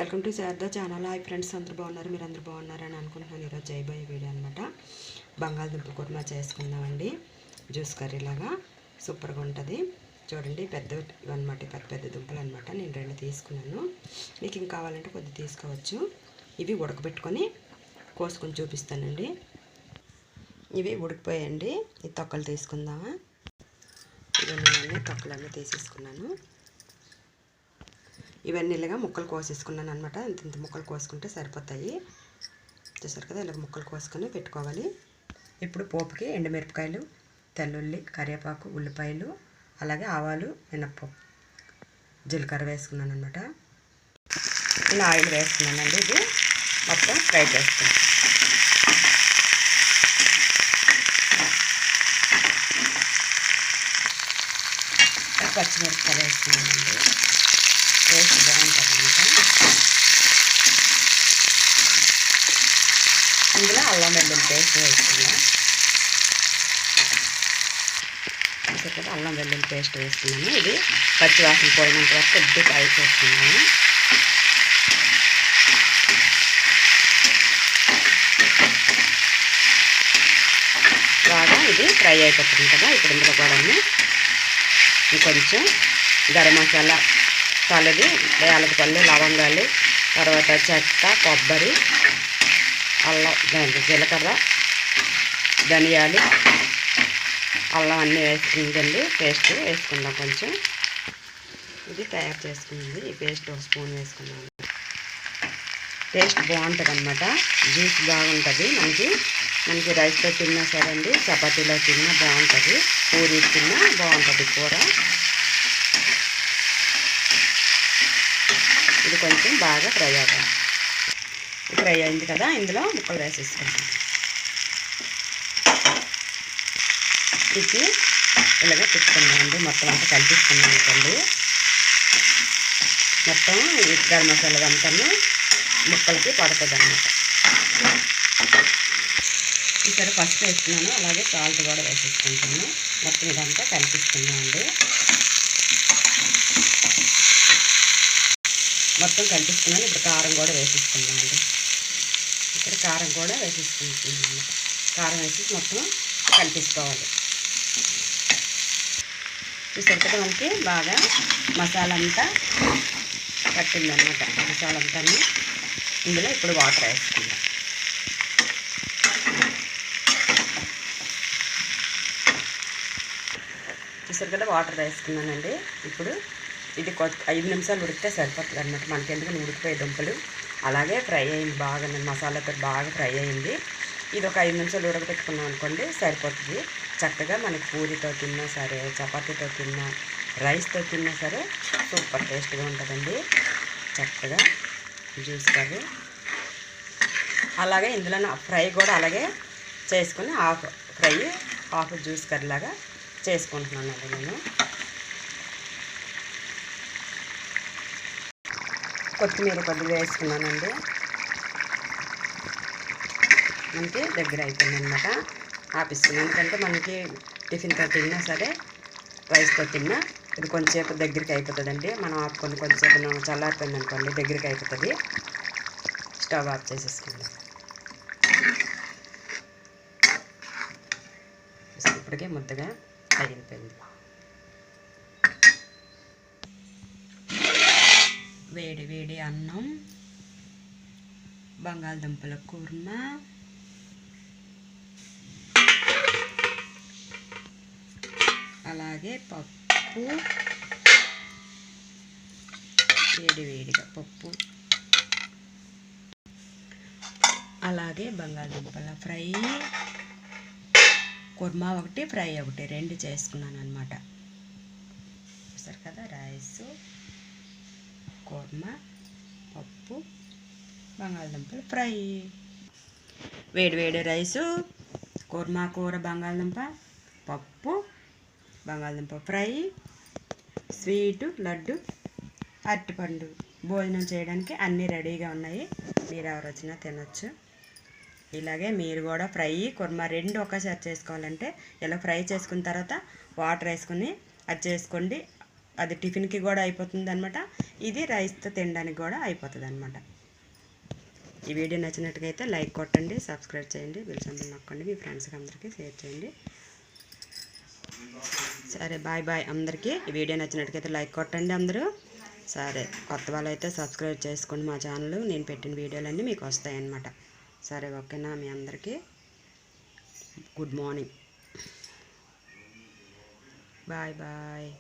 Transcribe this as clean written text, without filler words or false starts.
Welcome to Sharada channel. Hi friends, అందరూ బాగున్నారు, మీరు అందరూ బాగున్నారని అనుకుంటున్నాను. ఈరోజు జైబాయ్ వీడియో అనమాట. బంగాళదుంప కుర్మా చేసుకుందామండి. జ్యూస్ కర్రీ లాగా సూపర్గా ఉంటుంది. చూడండి, ఇవన్నమాట, పెద్ద పెద్ద దుంపలు అనమాట. నేను 2 తీసుకున్నాను. మీకు ఇంకా కావాలంటే కొద్దిగా తీసుకోవచ్చు. ఇవి ఉడకబెట్టుకొని కోసుకొని చూపిస్తానండి. ఇవి ఉడికిపోయండి. ఈ తొక్కలు తీసుకుందామా. ఇవన్నీ తొక్కలన్నీ తీసేసుకున్నాను. ఇవన్నీ ఇలాగా ముక్కలు కోసేసుకున్నాను అనమాట. ఇంత ముక్కలు కోసుకుంటే సరిపోతాయి. చూసారు కదా, ఇలాగ ముక్కలు కోసుకొని పెట్టుకోవాలి. ఇప్పుడు పోపుకి ఎండుమిరపకాయలు, తెల్లుల్లి, కరివేపాకు, ఉల్లిపాయలు, అలాగే ఆవాలు, మినప్పప్పు, జీలకర్ర వేసుకున్నాను అనమాట. నేను ఆయిల్ వేసుకున్నానండి. ఇది మొత్తం ఫ్రై చేసుకున్నాను. పచ్చిమిరపకాయలు వేసుకున్నానండి. టేస్ట్ బాగుంటుంది అనమాట. ఇందులో అల్లం వెల్లుల్లి పేస్ట్ వేసుకున్నాను. ఇక్కడ అల్లం వెల్లుల్లి పేస్ట్ వేసుకున్నాను. ఇది పచ్చివాసన పోయినంత వరకు కొద్దిగా ఫ్రై చేసుకున్నాను. బాగా ఇది ఫ్రై అయిపోతుంది కదా. ఇప్పుడు ఇందులో కూడా ఇంకొంచెం గరం మసాలా, తలది, యాలకుపల్లి, లవంగాలు, తర్వాత చెక్క, కొబ్బరి, అల్లం, జీలకర్ర, ధనియాలు, అల్లం అన్నీ వేసుకుందండి. పేస్ట్ వేసుకుందాం కొంచెం. ఇది తయారు చేసుకుంది. ఈ పేస్ట్ 1 స్పూన్ వేసుకున్నాను. టేస్ట్ బాగుంటుంది అనమాట. జ్యూస్ బాగుంటుంది. మనకి రైస్తో తిన్నా సరే అండి, చపాతీలో తిన్నా బాగుంటుంది, పూరి తిన్నా బాగుంటుంది కూర. ఇది కొంచెం బాగా ఫ్రై అవ్వాలి. ఫ్రై అయింది కదా, ఇందులో ముక్కలు వేసేసుకుంటాం. ఇది ఇలాగ తిప్పుకున్నామండి. మొత్తం అంతా కలిపిస్తున్నాం అనుకోండి. మొత్తం గరం మసాలా అంతా ముక్కలకి పడుతుంది అన్నమాట. ఇక్కడ పసుపు వేసుకున్నాను, అలాగే సాల్ట్ కూడా వేసేసుకుంటున్నాను. మొత్తం ఇదంతా కలిపిస్తున్నామండి. మొత్తం కలిపిస్తున్నాను. ఇప్పుడు కారం కూడా వేసేసుకుందామండి. ఇక్కడ కారం కూడా వేసేసుకుంటున్నాను. కారం వేసి మొత్తం కలిపేసుకోవాలి. చూసారు కదా, మనకి బాగా మసాలా అంతా పట్టిందనమాట. మసాలా అంతా ఇందులో ఇప్పుడు వాటర్ వేసుకుందాం. చూసారు కదా, వాటర్ వేసుకున్నానండి. ఇప్పుడు ఇది 5 నిమిషాలు ఉడికితే సరిపోతుంది అనమాట. మనకి ఎందుకంటే ఉడికిపోయే దుంపలు అలాగే ఫ్రై అయింది. బాగా మసాలాతో బాగా ఫ్రై అయింది. ఇది ఒక 5 నిమిషాలు ఉడకబెట్టుకున్నాం అనుకోండి, సరిపోతుంది. చక్కగా మనకి పూరితో తిన్నా సరే, చపాతీతో తిన్నా, రైస్తో తిన్నా సరే సూపర్ టేస్ట్గా ఉంటుందండి. చక్కగా జ్యూస్ కర్రీ. అలాగే ఇందులో ఫ్రై కూడా అలాగే చేసుకుని half fry, half juice curry లాగా చేసుకుంటున్నానండి నేను. కొత్తిమీర కొద్దిగా వేసుకున్నానండి. మనకి దగ్గర అయిపోయింది అనమాట. ఆపిస్తున్నాను. ఎందుకంటే మనకి టిఫిన్తో తిన్నా సరే, రైస్తో తిన్నా ఇది కొంచెంసేపు దగ్గరికి అయిపోతుందండి. మనం ఆపుకొని కొంచెంసేపు చల్లారిపోయింది అనుకోండి, దగ్గరికి అయిపోతుంది. స్టవ్ ఆఫ్ చేసేసుకుందాం. ఇప్పటికే ముద్దగా అయిపోయింది. వేడి వేడి అన్నం, బంగాళదుంపల కుర్మా, అలాగే పప్పు, వేడి వేడిగా పప్పు, అలాగే బంగాళదుంపల ఫ్రై, కుర్మా ఒకటి, ఫ్రై ఒకటి, 2 చేసుకున్నాను అనమాట. చూసారు కదా, రైసు, కుర్మా, పప్పు, బంగాళదుంపల ఫ్రై. వేడి వేడి రైసు, కుర్మా కూర, బంగాళదుంప, పప్పు, బంగాళదుంప ఫ్రై, స్వీటు, లడ్డు, అరటిపండు. భోజనం చేయడానికి అన్నీ రెడీగా ఉన్నాయి. మీరు ఎవరు వచ్చినా తినొచ్చు. ఇలాగే మీరు కూడా ఫ్రై, కుర్మా 2 ఒకేసారి చేసుకోవాలంటే ఇలా ఫ్రై చేసుకున్న తర్వాత వాటర్ వేసుకొని అది చేసుకోండి. అది టిఫిన్కి కూడా అయిపోతుంది అనమాట. ఇది రైస్తో తినడానికి కూడా అయిపోతుంది అనమాట. ఈ వీడియో నచ్చినట్టుగా లైక్ కొట్టండి, సబ్స్క్రైబ్ చేయండి, బెల్ సింబల్ నొక్కండి, మీ ఫ్రెండ్స్కి అందరికీ షేర్ చేయండి. సరే బాయ్ బాయ్ అందరికీ. ఈ వీడియో నచ్చినట్టుగా లైక్ కొట్టండి అందరూ. సరే, కొత్త వాళ్ళు అయితే సబ్స్క్రైబ్ చేసుకోండి మా ఛానల్. నేను పెట్టిన వీడియోలన్నీ మీకు వస్తాయన్నమాట. సరే ఓకేనా, మీ అందరికీ గుడ్ మార్నింగ్. Bye bye.